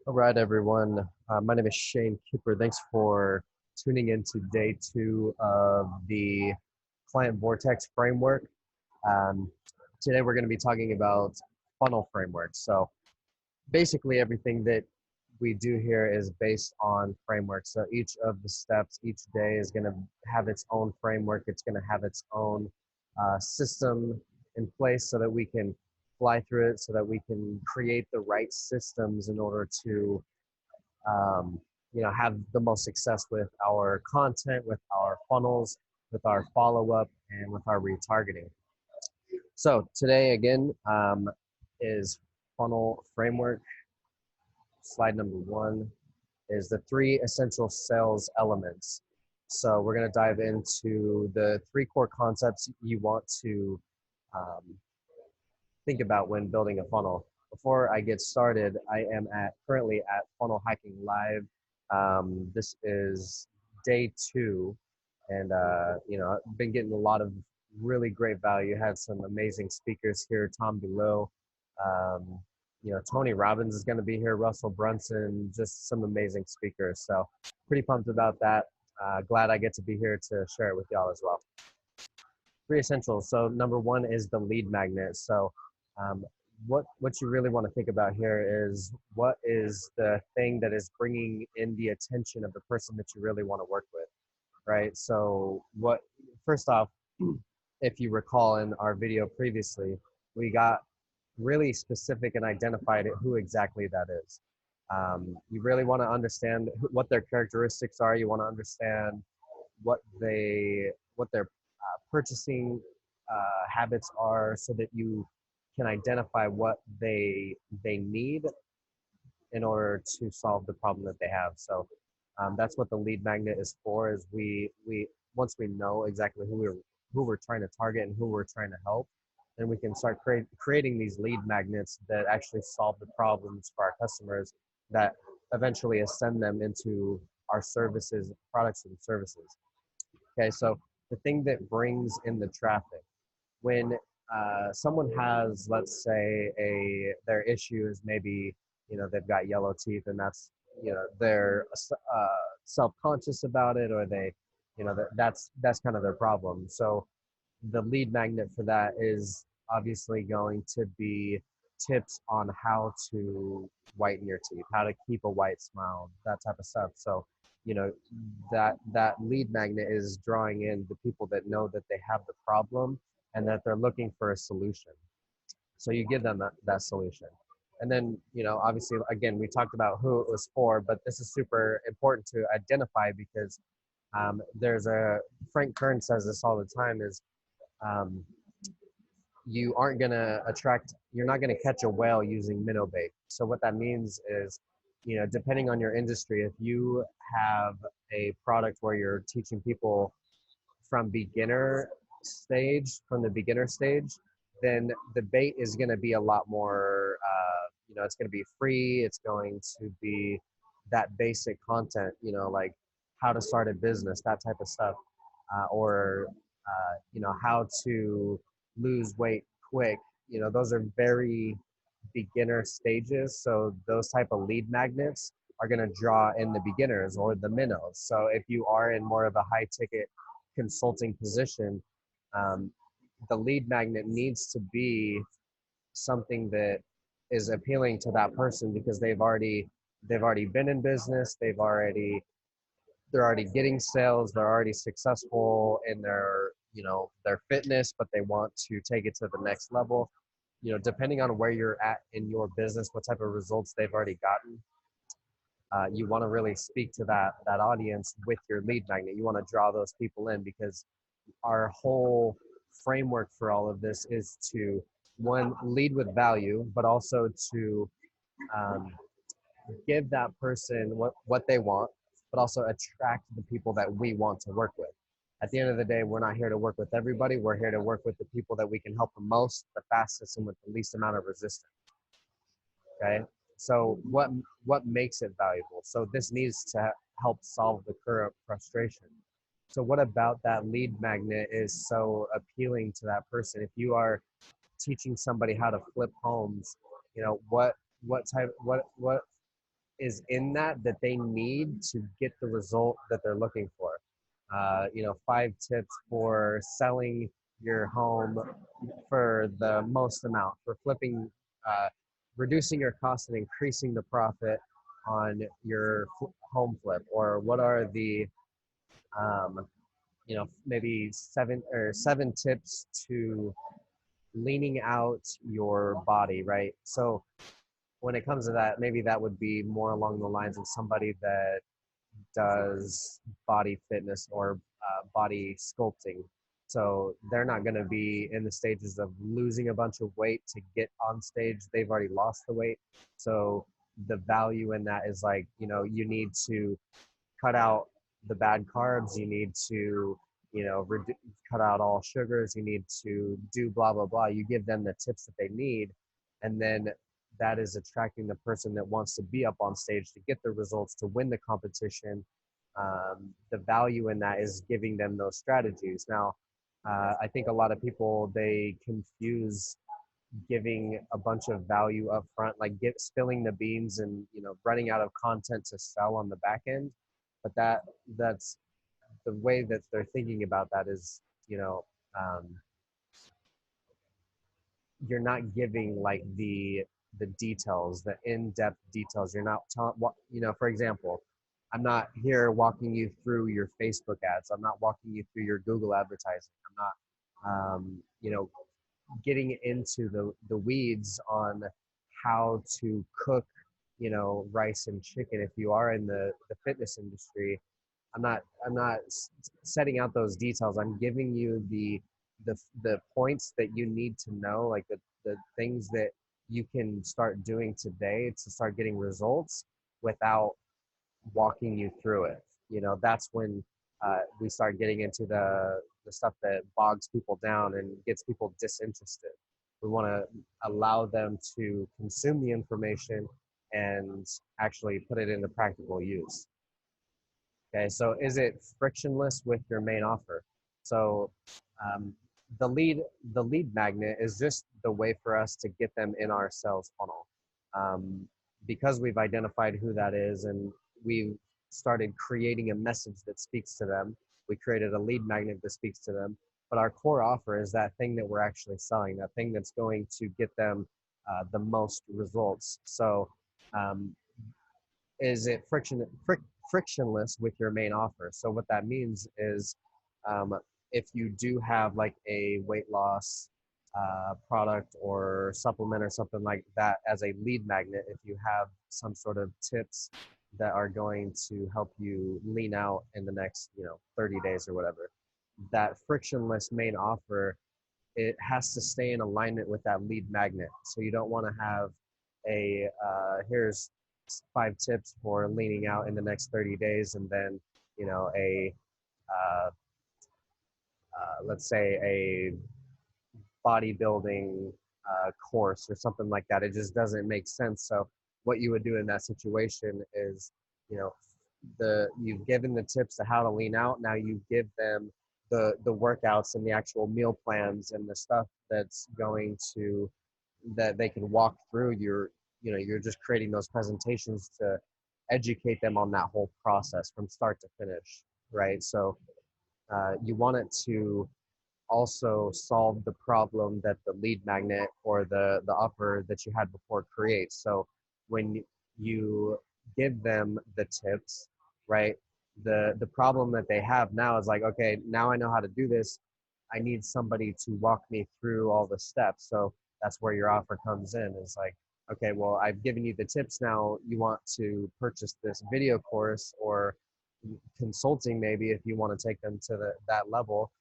All right, everyone. My name is Shane Kipper. Thanks for tuning in to day 2 of the Client Vortex framework. Um, Today, we're going to be talking about funnel frameworks. So basically, everything that we do here is based on frameworks. So each of the steps, each day is going to have its own framework. It's going to have its own system in place so that we can fly through it, so that we can create the right systems in order to have the most success with our content, with our funnels, with our follow-up, and with our retargeting. So today, again, is funnel framework. Slide number 1 is the 3 essential sales elements. So we're going to dive into the 3 core concepts you want to think about when building a funnel. Before I get started, I am currently at Funnel Hacking Live. This is day 2, and I've been getting a lot of really great value. Had some amazing speakers here. Tom Below, Tony Robbins is going to be here. Russell Brunson, just some amazing speakers. So pretty pumped about that. Glad I get to be here to share it with y'all as well. 3 essentials. So number 1 is the lead magnet. So what you really want to think about here is, what is the thing that is bringing in the attention of the person that you really want to work with, right? So first off, if you recall in our video previously, we got really specific and identified who exactly that is. You really want to understand what their characteristics are. You want to understand what their purchasing habits are, so that you can identify what they need in order to solve the problem that they have. So that's what the lead magnet is for. Is we once we know exactly who we're trying to target and who we're trying to help, then we can start creating these lead magnets that actually solve the problems for our customers, that eventually ascend them into our services, products and services. Okay, so the thing that brings in the traffic, when someone has, let's say, their issue is maybe, they've got yellow teeth, and that's, they're self-conscious about it, or they, that's kind of their problem. So the lead magnet for that is obviously going to be tips on how to whiten your teeth, how to keep a white smile, that type of stuff. So that lead magnet is drawing in the people that know that they have the problem and that they're looking for a solution. So you give them that solution. And then, obviously, again, we talked about who it was for, but this is super important to identify, because Frank Kern says this all the time, is you're not going to catch a whale using minnow bait. So what that means is, depending on your industry, if you have a product where you're teaching people from the beginner stage, then the bait is going to be a lot more, it's going to be free. It's going to be that basic content, like how to start a business, that type of stuff, or how to lose weight quick. Those are very beginner stages. So those type of lead magnets are going to draw in the beginners or the minnows. So if you are in more of a high ticket consulting position, the lead magnet needs to be something that is appealing to that person, because they've already been in business, they're already getting sales, they're already successful in their fitness, but they want to take it to the next level. Depending on where you're at in your business, what type of results they've already gotten, you want to really speak to that audience with your lead magnet. You want to draw those people in, because our whole framework for all of this is to, one, lead with value, but also to give that person what they want, but also attract the people that we want to work with. At the end of the day, we're not here to work with everybody. We're here to work with the people that we can help the most, the fastest, and with the least amount of resistance. Okay, so what makes it valuable? So this needs to help solve the current frustration. So what about that lead magnet is so appealing to that person? If you are teaching somebody how to flip homes, what is in that they need to get the result that they're looking for. 5 tips for selling your home for the most amount, for flipping, reducing your cost and increasing the profit on your home flip, or what are the maybe seven tips to leaning out your body, right? So when it comes to that, maybe that would be more along the lines of somebody that does body fitness or body sculpting. So they're not going to be in the stages of losing a bunch of weight to get on stage. They've already lost the weight. So the value in that is like, you need to cut out the bad carbs. You need to, cut out all sugars. You need to do blah, blah, blah. You give them the tips that they need. And then that is attracting the person that wants to be up on stage to get the results, to win the competition. The value in that is giving them those strategies. Now, I think a lot of people, they confuse giving a bunch of value up front, like spilling the beans and running out of content to sell on the back end. But that's the way that they're thinking about that is, um, you're not giving like the details, the in-depth details. You're not what, for example, I'm not here walking you through your Facebook ads. I'm not walking you through your Google advertising. I'm not getting into the weeds on how to cook, rice and chicken. If you are in the fitness industry, I'm not setting out those details. I'm giving you the points that you need to know, like the things that you can start doing today to start getting results without walking you through it. That's when we start getting into the stuff that bogs people down and gets people disinterested. We want to allow them to consume the information and actually put it into practical use. Okay, so is it frictionless with your main offer? So um, the lead magnet is just the way for us to get them in our sales funnel. Um, because we've identified who that is and we've started creating a message that speaks to them, we created a lead magnet that speaks to them. But our core offer is that thing that we're actually selling, that thing that's going to get them the most results. So is it frictionless with your main offer? So what that means is, um, if you do have like a weight loss product or supplement or something like that as a lead magnet, if you have some sort of tips that are going to help you lean out in the next 30 days or whatever, that frictionless main offer, it has to stay in alignment with that lead magnet. So you don't want to have here's 5 tips for leaning out in the next 30 days, and then a uh, let's say a bodybuilding course or something like that. It just doesn't make sense. So what you would do in that situation is, you know, you've given the tips to how to lean out. Now you give them the workouts and the actual meal plans and the stuff that's going to that they can walk through. You're just creating those presentations to educate them on that whole process from start to finish, right? So you want it to also solve the problem that the lead magnet or the offer that you had before creates. So when you give them the tips, right, the problem that they have now is like, okay, now I know how to do this. I need somebody to walk me through all the steps. So that's where your offer comes in. It's like, okay, well, I've given you the tips. Now you want to purchase this video course or consulting, maybe, if you want to take them to that level.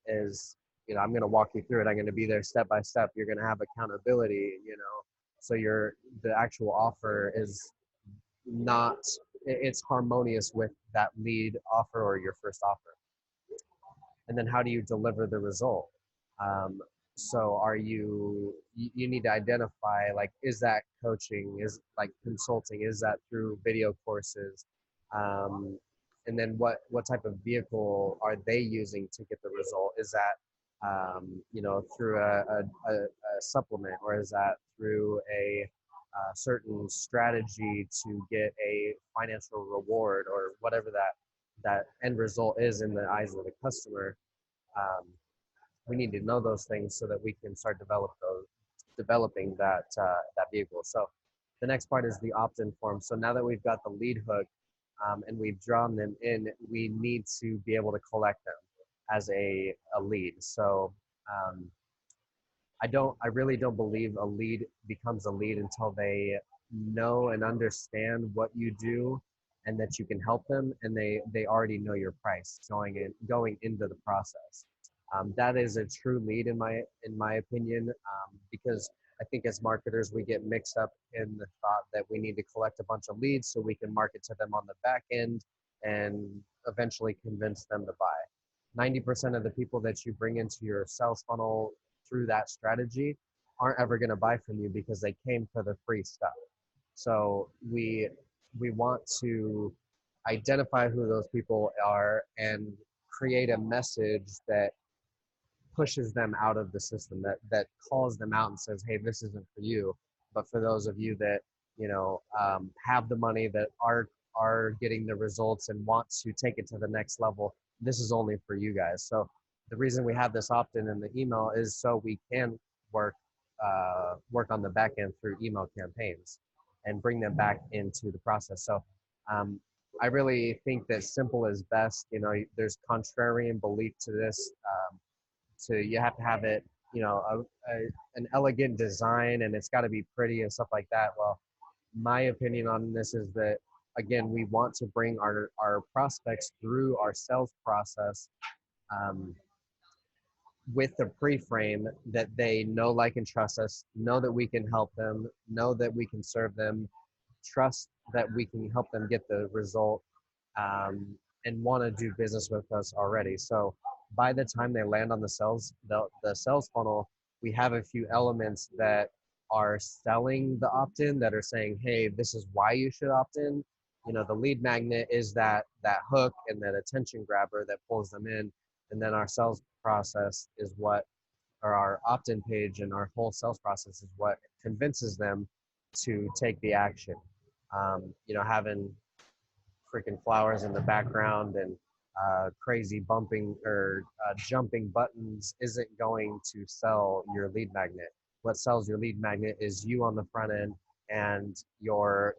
Is, I'm going to walk you through it. I'm going to be there step by step. You're going to have accountability, so the actual offer is not, it's harmonious with that lead offer or your first offer. And then how do you deliver the result? So you need to identify, like, is that coaching, is like consulting, is that through video courses? And then what type of vehicle are they using to get the result? Is that through a supplement, or is that through certain strategy to get a financial reward or whatever that end result is in the eyes of the customer. Um, we need to know those things so that we can start developing that vehicle. So the next part is the opt-in form. So now that we've got the lead hook and we've drawn them in, we need to be able to collect them as a lead. So um, I really don't believe a lead becomes a lead until they know and understand what you do and that you can help them, and they already know your price going into the process. That is a true lead in my opinion, because I think as marketers we get mixed up in the thought that we need to collect a bunch of leads so we can market to them on the back end and eventually convince them to buy. 90% of the people that you bring into your sales funnel through that strategy aren't ever going to buy from you because they came for the free stuff. So we want to identify who those people are and create a message that pushes them out of the system, that calls them out and says, hey, this isn't for you. But for those of you that have the money, that are getting the results and want to take it to the next level, this is only for you guys. So the reason we have this opt-in in the email is so we can work on the back end through email campaigns and bring them back into the process. So um, I really think that simple is best. You know, there's contrarian belief to this. So you have to have it, you know, an elegant design, and it's got to be pretty and stuff like that. Well, my opinion on this is that, again, we want to bring our prospects through our sales process um, with the pre-frame that they know, like, and trust us, know that we can help them, know that we can serve them, trust that we can help them get the result, and want to do business with us already. So by the time they land on the sales funnel, we have a few elements that are selling the opt-in, that are saying, hey, this is why you should opt in. You know, the lead magnet is that hook and that attention grabber that pulls them in. And then our sales process is what, or our opt-in page and our whole sales process is what convinces them to take the action. You know, having freaking flowers in the background and crazy bumping or jumping buttons isn't going to sell your lead magnet. What sells your lead magnet is you on the front end and your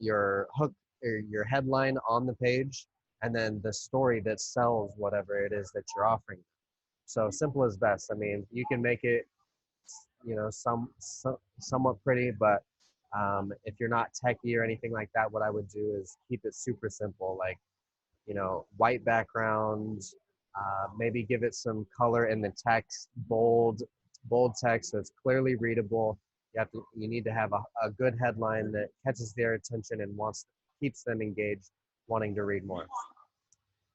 hook or your headline on the page, and then the story that sells whatever it is that you're offering. So simple is best. I mean, you can make it, you know, somewhat pretty, but if you're not techie or anything like that, what I would do is keep it super simple, like, you know, white background, maybe give it some color in the text, bold text so it's clearly readable. You need to have a good headline that catches their attention and keeps them engaged, wanting to read more.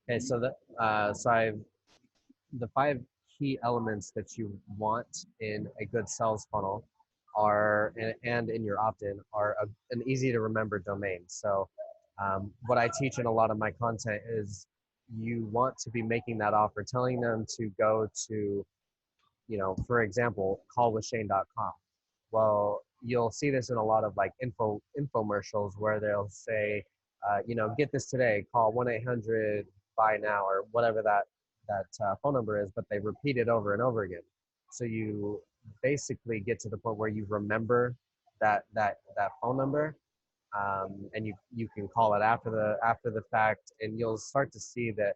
Okay, so the 5 key elements that you want in a good sales funnel are, and in your opt-in, are an easy to remember domain. So what I teach in a lot of my content is you want to be making that offer, telling them to go to, you know, for example, callwithshane.com. Well, you'll see this in a lot of like infomercials where they'll say, you know, get this today, call 1-800 buy now, or whatever that phone number is, but they repeat it over and over again. So you basically get to the point where you remember that phone number, and you can call it after the fact, and you'll start to see that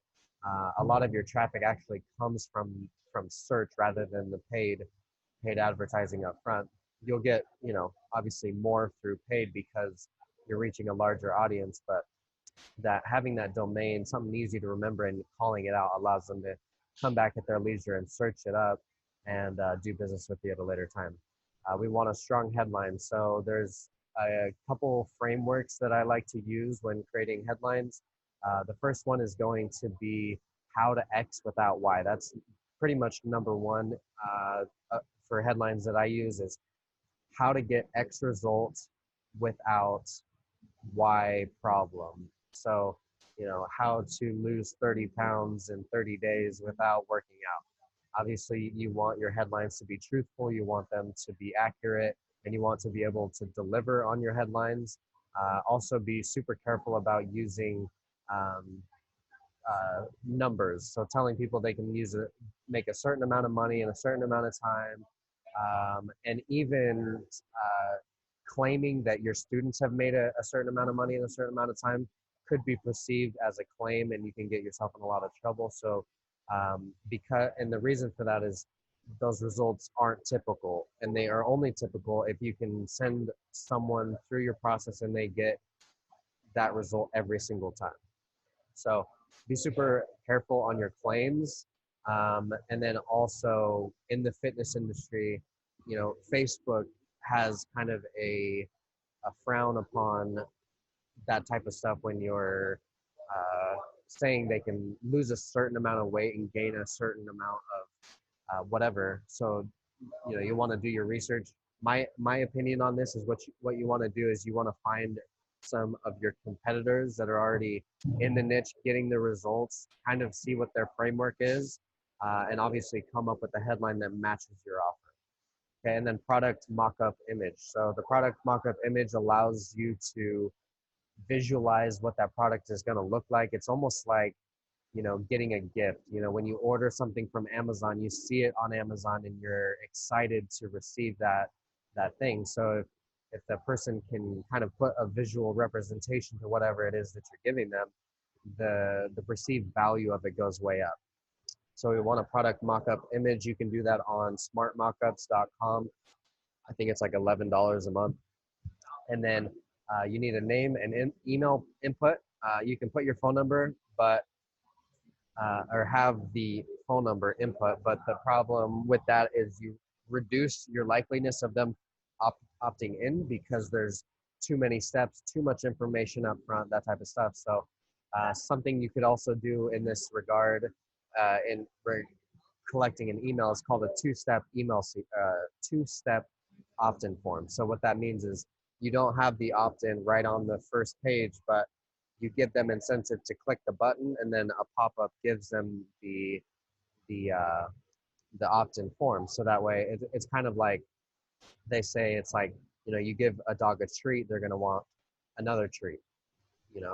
a lot of your traffic actually comes from search rather than the paid advertising up front. You'll get, you know, obviously more through paid because you're reaching a larger audience, but that having that domain, something easy to remember, and calling it out allows them to come back at their leisure and search it up and do business with you at a later time. We want a strong headline. So there's a couple frameworks that I like to use when creating headlines. The first one is going to be how to X without Y. That's pretty much number one for headlines that I use, is how to get X results without Y problem. So, you know, how to lose 30 pounds in 30 days without working out. Obviously, you want your headlines to be truthful. You want them to be accurate, and you want to be able to deliver on your headlines. Also be super careful about using um, numbers. So telling people they can make a certain amount of money in a certain amount of time, and even claiming that your students have made a certain amount of money in a certain amount of time could be perceived as a claim, and you can get yourself in a lot of trouble. So and the reason for that is those results aren't typical, and they are only typical if you can send someone through your process and they get that result every single time. So be super careful on your claims. And then also in the fitness industry, Facebook has kind of a frown upon that type of stuff when you're saying they can lose a certain amount of weight and gain a certain amount of whatever. So you want to do your research. My opinion on this is what you want to do is you want to find some of your competitors that are already in the niche getting the results, kind of see what their framework is, and obviously come up with a headline that matches your offer. Okay, and then product mock-up image. So the product mock-up image allows you to visualize what that product is going to look like. It's almost like getting a gift. When you order something from Amazon, you see it on Amazon and you're excited to receive that thing. So if the person can kind of put a visual representation to whatever it is that you're giving them, the perceived value of it goes way up. So we want a product mock-up image. You can do that on smartmockups.com. I think it's like $11 a month. And then you need a name and email input. You can put your phone number, but or have the phone number input. But the problem with that is you reduce your likeliness of them opting in because there's too many steps, too much information up front, that type of stuff. So something you could also do in this regard in collecting an email is called a two-step opt-in form. So what that means is you don't have the opt-in right on the first page, but you give them incentive to click the button, and then a pop-up gives them the opt-in form. So that way it's kind of like they say, it's like, you give a dog a treat, they're going to want another treat,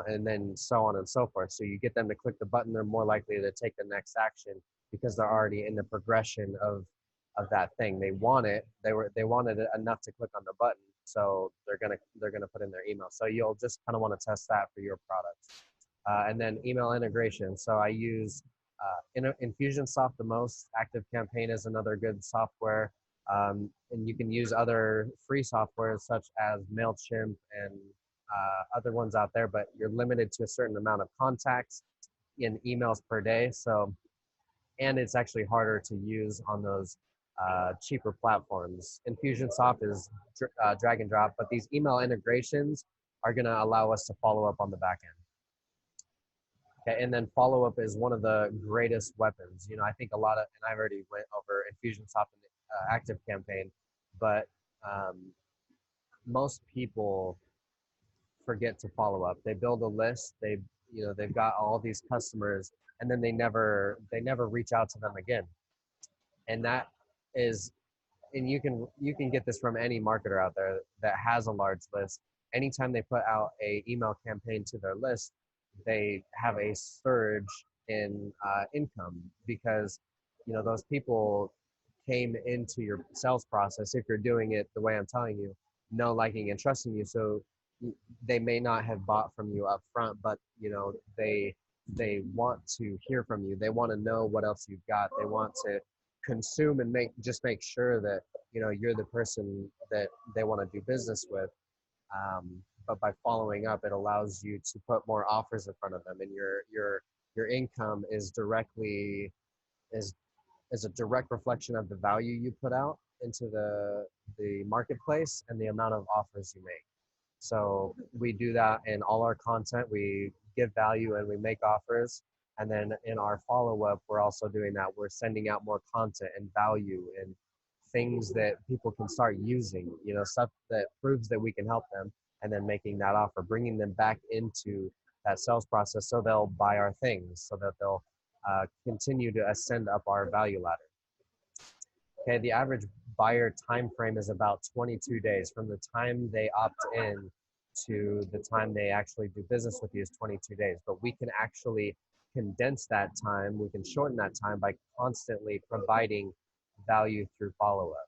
and then so on and so forth. So you get them to click the button, they're more likely to take the next action because they're already in the progression of that thing. They want it. They wanted it enough to click on the button, so they're gonna put in their email. So you'll just kind of want to test that for your products. And then email integration. So I use Infusionsoft the most. ActiveCampaign is another good software. And you can use other free software such as MailChimp and other ones out there, but you're limited to a certain amount of contacts in emails per day. So, and it's actually harder to use on those cheaper platforms. Infusionsoft is drag and drop, but these email integrations are going to allow us to follow up on the back end. Okay, and then follow up is one of the greatest weapons. I think and I've already went over Infusionsoft and ActiveCampaign, but most people forget to follow up. They build a list, they've got all these customers, and then they never reach out to them again. And that is, and you can get this from any marketer out there that has a large list. Anytime they put out a email campaign to their list, they have a surge in income because those people came into your sales process, if you're doing it the way I'm telling you, know, liking, and trusting you. So they may not have bought from you up front, but they want to hear from you. They want to know what else you've got. They want to consume and make sure that you're the person that they want to do business with. But by following up, it allows you to put more offers in front of them, and your income is a direct reflection of the value you put out into the marketplace and the amount of offers you make. So we do that in all our content. We give value and we make offers. And then in our follow-up, we're also doing that. We're sending out more content and value and things that people can start using, stuff that proves that we can help them, and then making that offer, bringing them back into that sales process so they'll buy our things, so that they'll continue to ascend up our value ladder. Okay, the average buyer time frame is about 22 days. From the time they opt in to the time they actually do business with you is 22 days. But we can actually condense that time. We can shorten that time by constantly providing value through follow-up.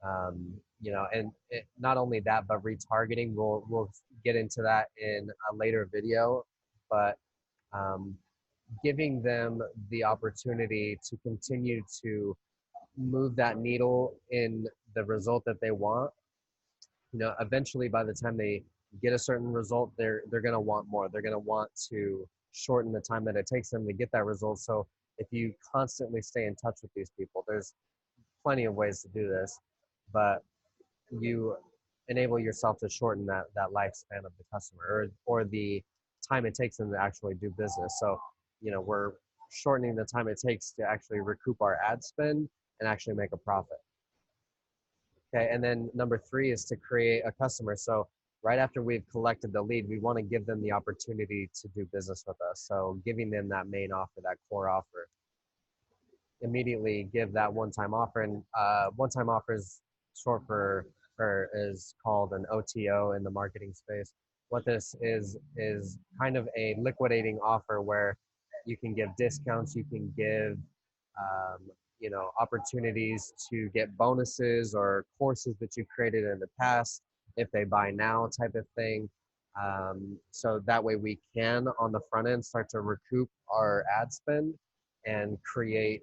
And not only that, but retargeting. We'll get into that in a later video, but um, giving them the opportunity to continue to move that needle in the result that they want. Eventually by the time they get a certain result, they're going to want more. They're going to want to shorten the time that it takes them to get that result. So if you constantly stay in touch with these people, there's plenty of ways to do this, but you enable yourself to shorten that lifespan of the customer, or the time it takes them to actually do business. So we're shortening the time it takes to actually recoup our ad spend and actually make a profit. Okay, and then number three is to create a customer. So right after we've collected the lead, we want to give them the opportunity to do business with us. So giving them that main offer, that core offer. Immediately give that one-time offer, and one-time offer is short for, or is called an OTO in the marketing space. What this is kind of a liquidating offer where you can give discounts, you can give opportunities to get bonuses or courses that you created in the past if they buy now, type of thing. So that way we can on the front end start to recoup our ad spend and create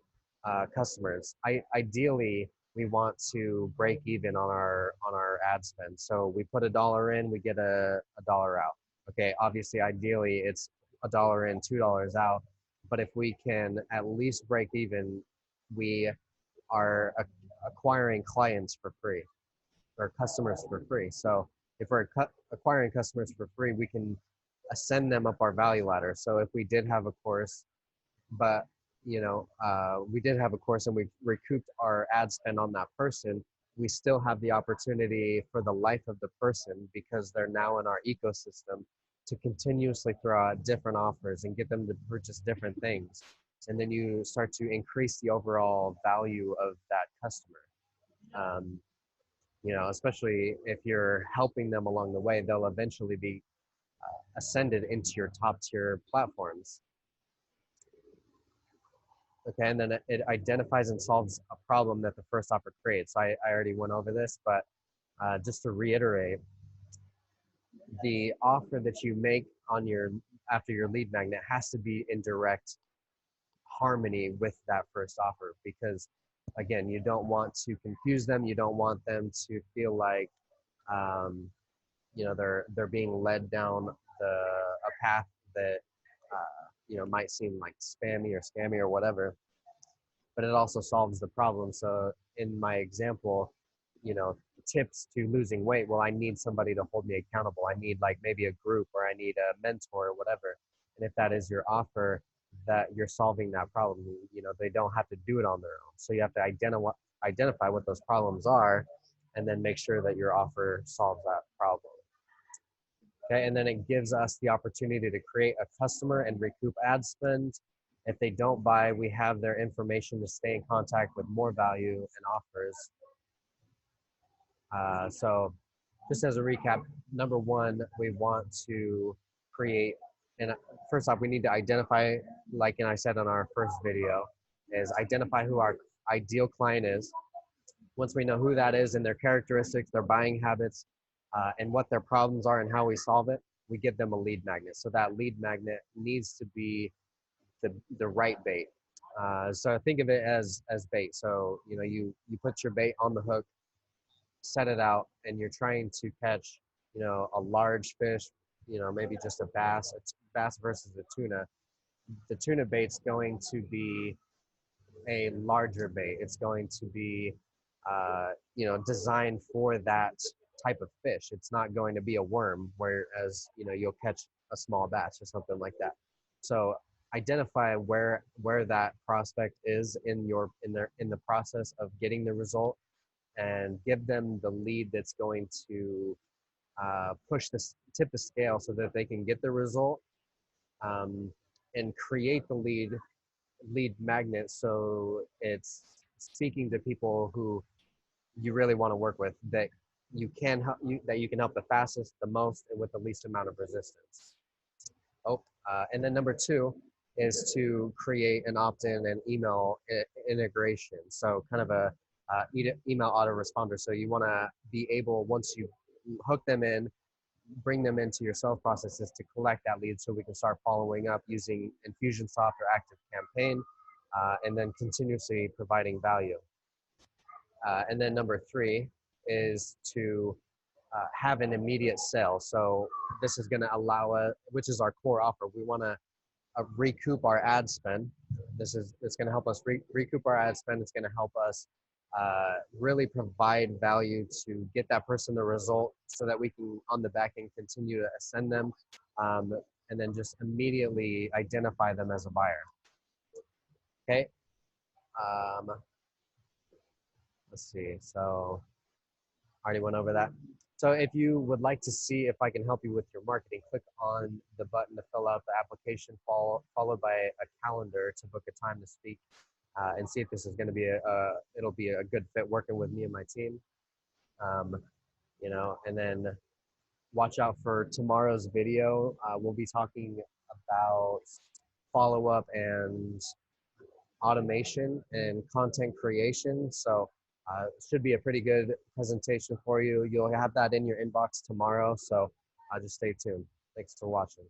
customers. Ideally, we want to break even on our ad spend. So we put $1 in, we get a dollar out. Okay, obviously, ideally, it's $1 in, $2 out. But if we can at least break even, we are acquiring clients for free or customers for free. So if we're acquiring customers for free, we can ascend them up our value ladder. So if we did have a course, but we did have a course and we recouped our ad spend on that person, we still have the opportunity for the life of the person, because they're now in our ecosystem, to continuously throw out different offers and get them to purchase different things. And then you start to increase the overall value of that customer. Especially if you're helping them along the way, they'll eventually be ascended into your top tier platforms. Okay, and then it identifies and solves a problem that the first offer creates. I already went over this, but just to reiterate, the offer that you make on after your lead magnet has to be in direct harmony with that first offer, because again, you don't want to confuse them. You don't want them to feel like they're being led down a path that might seem like spammy or scammy or whatever, but it also solves the problem. So in my example, tips to losing weight, well, I need somebody to hold me accountable. I need like maybe a group, or I need a mentor or whatever. And if that is your offer, that you're solving that problem, they don't have to do it on their own. So you have to identify what those problems are, and then make sure that your offer solves that problem. Okay, and then it gives us the opportunity to create a customer and recoup ad spend. If they don't buy, we have their information to stay in contact with more value and offers. So just as a recap, number one, we want to create, and first off, we need to identify, like I said on our first video, is identify who our ideal client is. Once we know who that is and their characteristics, their buying habits, and what their problems are and how we solve it, we give them a lead magnet. So that lead magnet needs to be the right bait. So think of it as bait. So you put your bait on the hook, set it out, and you're trying to catch a large fish, maybe just a bass versus a tuna. The tuna bait's going to be a larger bait. It's going to be designed for that type of fish. It's not going to be a worm, whereas you'll catch a small bass or something like that. So identify where that prospect is in the process of getting the result, and give them the lead that's going to tip the scale so that they can get the result, and create the lead magnet so it's speaking to people who you really want to work with, that you can help that you can help the fastest, the most, and with the least amount of resistance. And then number two is to create an opt-in and email integration. So kind of a email autoresponder. So you want to be able, once you hook them in, bring them into your sales processes, to collect that lead so we can start following up using Infusionsoft or ActiveCampaign, and then continuously providing value. And then number three is to have an immediate sale. So this is going to allow us, which is our core offer. We want to recoup our ad spend. It's going to help us recoup our ad spend. It's going to help us really provide value to get that person the result, so that we can on the back end continue to ascend them, and then just immediately identify them as a buyer. Okay. Let's see. So I already went over that. So if you would like to see if I can help you with your marketing, click on the button to fill out the application, followed by a calendar to book a time to speak, and see if this is going to be it'll be a good fit working with me and my team. You know, and then watch out for tomorrow's video. We'll be talking about follow-up and automation and content creation. So it should be a pretty good presentation for you. You'll have that in your inbox tomorrow. So just stay tuned. Thanks for watching.